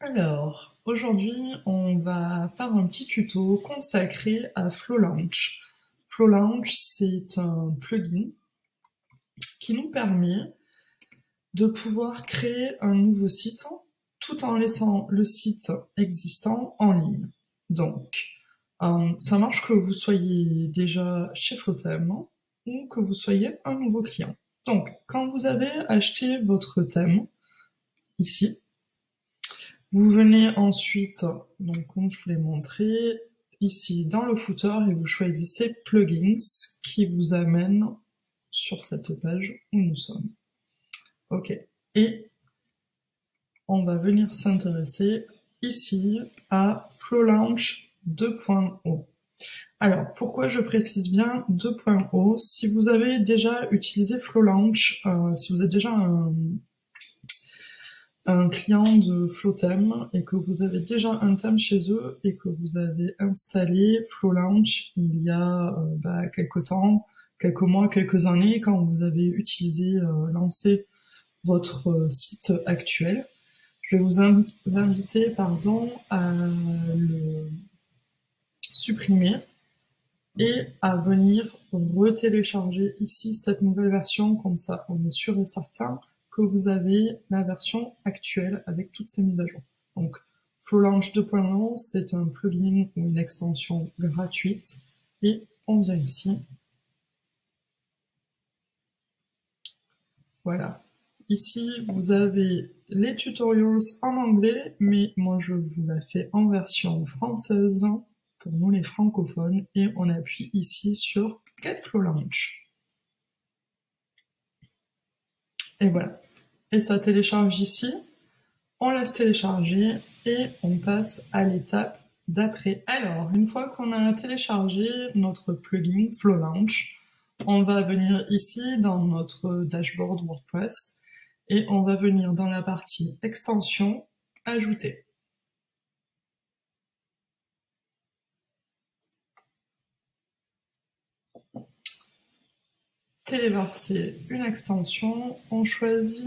Alors, aujourd'hui, on va faire un petit tuto consacré à FlowLaunch. FlowLaunch, c'est un plugin qui nous permet de pouvoir créer un nouveau site tout en laissant le site existant en ligne. Donc, ça marche que vous soyez déjà chez Flotheme ou que vous soyez un nouveau client. Donc, quand vous avez acheté votre thème, ici, vous venez ensuite, donc comme je vous l'ai montré, ici dans le footer et vous choisissez Plugins qui vous amène sur cette page où nous sommes. Ok. Et on va venir s'intéresser ici à FlowLaunch 2.0. Alors, pourquoi je précise bien 2.0? Si vous avez déjà utilisé FlowLaunch, si vous êtes déjà un client de Flotheme et que vous avez déjà un thème chez eux et que vous avez installé FlowLaunch il y a quelques temps, quelques mois, quelques années, quand vous avez utilisé, lancé votre site actuel, je vais vous inviter à le supprimer et à venir retélécharger ici cette nouvelle version, comme ça on est sûr et certain que vous avez la version actuelle avec toutes ces mises à jour. Donc FlowLaunch 2.0, c'est un plugin ou une extension gratuite et on vient ici. Voilà. Ici, vous avez les tutorials en anglais, mais moi je vous la fais en version française pour nous les francophones et on appuie ici sur Get FlowLaunch. Et voilà. Et ça télécharge ici, on laisse télécharger et on passe à l'étape d'après. Alors, une fois qu'on a téléchargé notre plugin FlowLaunch, on va venir ici dans notre dashboard WordPress et on va venir dans la partie extension, ajouter. Téléverser une extension, on choisit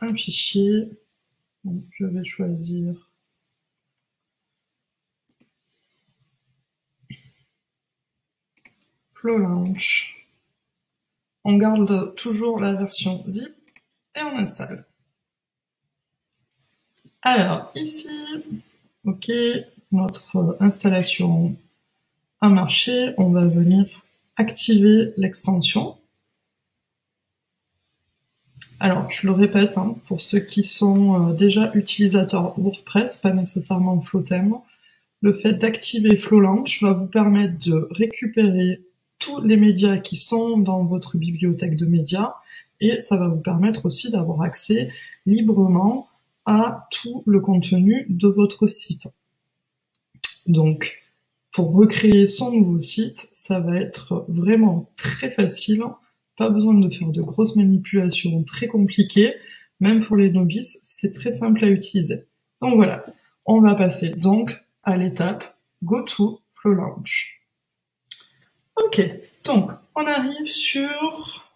un fichier, donc je vais choisir FlowLaunch. On garde toujours la version zip et on installe. Alors ici, ok, notre installation a marché, on va venir activer l'extension. Alors, je le répète, pour ceux qui sont déjà utilisateurs WordPress, pas nécessairement Flotheme, le fait d'activer FlowLaunch va vous permettre de récupérer tous les médias qui sont dans votre bibliothèque de médias et ça va vous permettre aussi d'avoir accès librement à tout le contenu de votre site. Donc, pour recréer son nouveau site, ça va être vraiment très facile. Pas besoin de faire de grosses manipulations très compliquées. Même pour les novices, c'est très simple à utiliser. Donc voilà, on va passer donc à l'étape Go to FlowLaunch. Ok, donc on arrive sur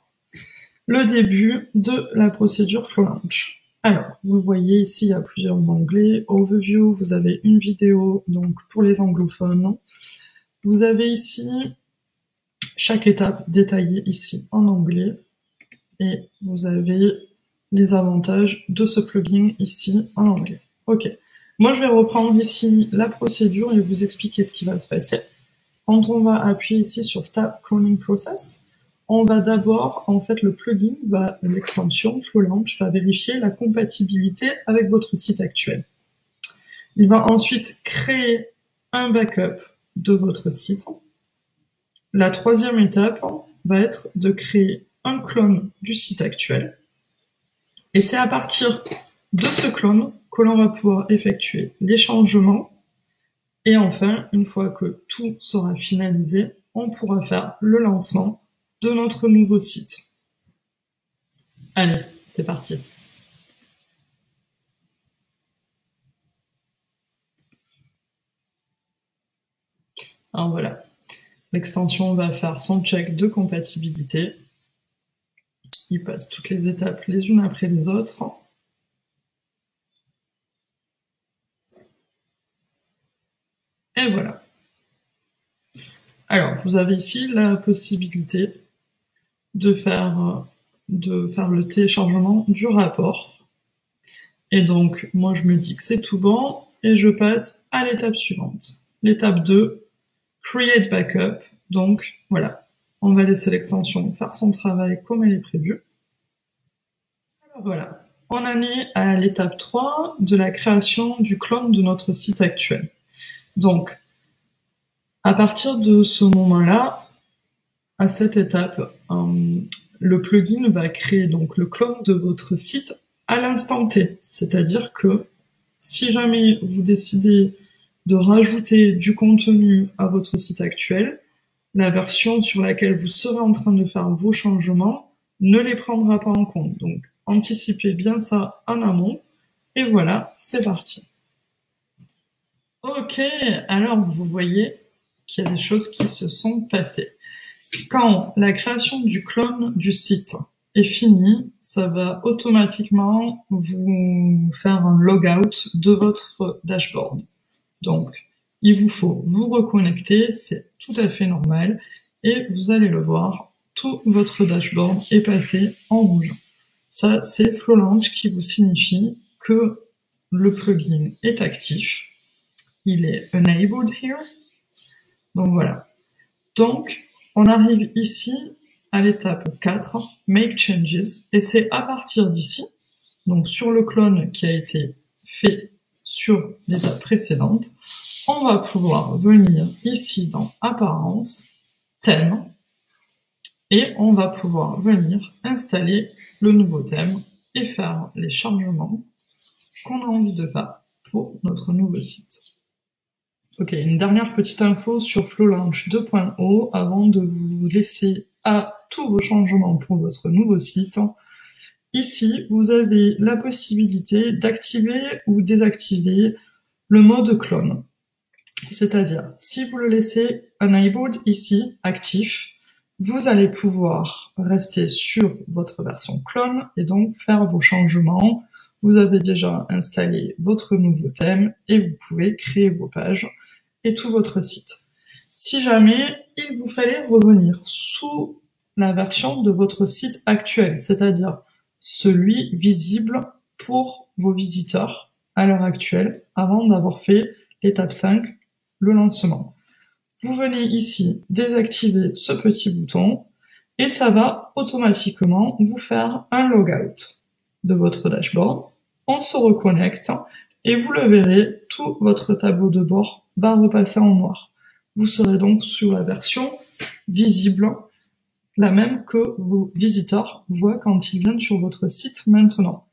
le début de la procédure FlowLaunch. Alors, vous voyez ici, il y a plusieurs onglets. Overview, vous avez une vidéo, donc pour les anglophones. Vous avez ici chaque étape détaillée ici en anglais et vous avez les avantages de ce plugin ici en anglais. Ok. Moi, je vais reprendre ici la procédure et vous expliquer ce qui va se passer. Quand on va appuyer ici sur Start Cloning Process, on va d'abord, en fait, le plugin l'extension FlowLaunch va vérifier la compatibilité avec votre site actuel. Il va ensuite créer un backup de votre site. La troisième étape va être de créer un clone du site actuel. Et c'est à partir de ce clone que l'on va pouvoir effectuer les changements. Et enfin, une fois que tout sera finalisé, on pourra faire le lancement de notre nouveau site. Allez, c'est parti. Alors voilà, l'extension va faire son check de compatibilité. Il passe toutes les étapes les unes après les autres. Et voilà. Alors, vous avez ici la possibilité de faire le téléchargement du rapport. Et donc, moi, je me dis que c'est tout bon et je passe à l'étape suivante. L'étape 2, Create Backup. Donc, voilà. On va laisser l'extension faire son travail comme elle est prévue. Alors voilà. On en est à l'étape 3 de la création du clone de notre site actuel. Donc, à partir de ce moment-là, à cette étape, le plugin va créer donc le clone de votre site à l'instant T. C'est-à-dire que si jamais vous décidez de rajouter du contenu à votre site actuel, la version sur laquelle vous serez en train de faire vos changements ne les prendra pas en compte. Donc, anticipez bien ça en amont. Et voilà, c'est parti. Ok, alors vous voyez qu'il y a des choses qui se sont passées. Quand la création du clone du site est finie, ça va automatiquement vous faire un logout de votre dashboard. Donc, il vous faut vous reconnecter, c'est tout à fait normal, et vous allez le voir, tout votre dashboard est passé en rouge. Ça, c'est FlowLaunch qui vous signifie que le plugin est actif. Il est enabled here. Donc voilà. Donc, on arrive ici à l'étape 4, Make Changes, et c'est à partir d'ici, donc sur le clone qui a été fait sur l'étape précédente, on va pouvoir venir ici dans Apparence, Thème, et on va pouvoir venir installer le nouveau thème et faire les changements qu'on a envie de faire pour notre nouveau site. Ok, une dernière petite info sur FlowLaunch 2.0 avant de vous laisser à tous vos changements pour votre nouveau site. Ici, vous avez la possibilité d'activer ou désactiver le mode clone. C'est-à-dire, si vous le laissez enabled ici, actif, vous allez pouvoir rester sur votre version clone et donc faire vos changements. Vous avez déjà installé votre nouveau thème et vous pouvez créer vos pages et tout votre site. Si jamais il vous fallait revenir sous la version de votre site actuel, c'est-à-dire celui visible pour vos visiteurs à l'heure actuelle, avant d'avoir fait l'étape 5, le lancement. Vous venez ici désactiver ce petit bouton et ça va automatiquement vous faire un logout de votre dashboard. On se reconnecte et vous le verrez, tout votre tableau de bord va repasser en noir. Vous serez donc sur la version visible, la même que vos visiteurs voient quand ils viennent sur votre site maintenant.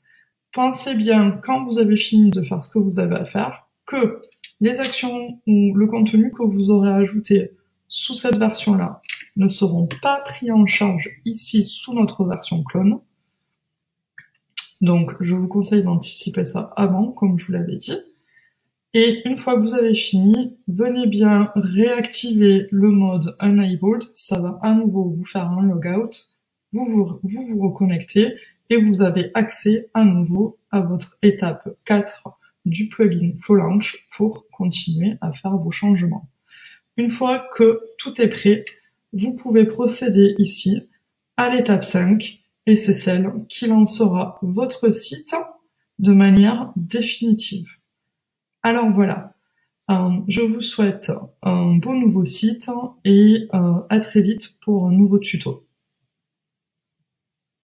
Pensez bien, quand vous avez fini de faire ce que vous avez à faire, que les actions ou le contenu que vous aurez ajouté sous cette version-là ne seront pas pris en charge ici sous notre version clone. Donc, je vous conseille d'anticiper ça avant, comme je vous l'avais dit. Et une fois que vous avez fini, venez bien réactiver le mode Enabled. Ça va à nouveau vous faire un logout. Vous reconnectez et vous avez accès à nouveau à votre étape 4 du plugin FlowLaunch pour continuer à faire vos changements. Une fois que tout est prêt, vous pouvez procéder ici à l'étape 5 et c'est celle qui lancera votre site de manière définitive. Alors voilà, je vous souhaite un beau nouveau site et à très vite pour un nouveau tuto.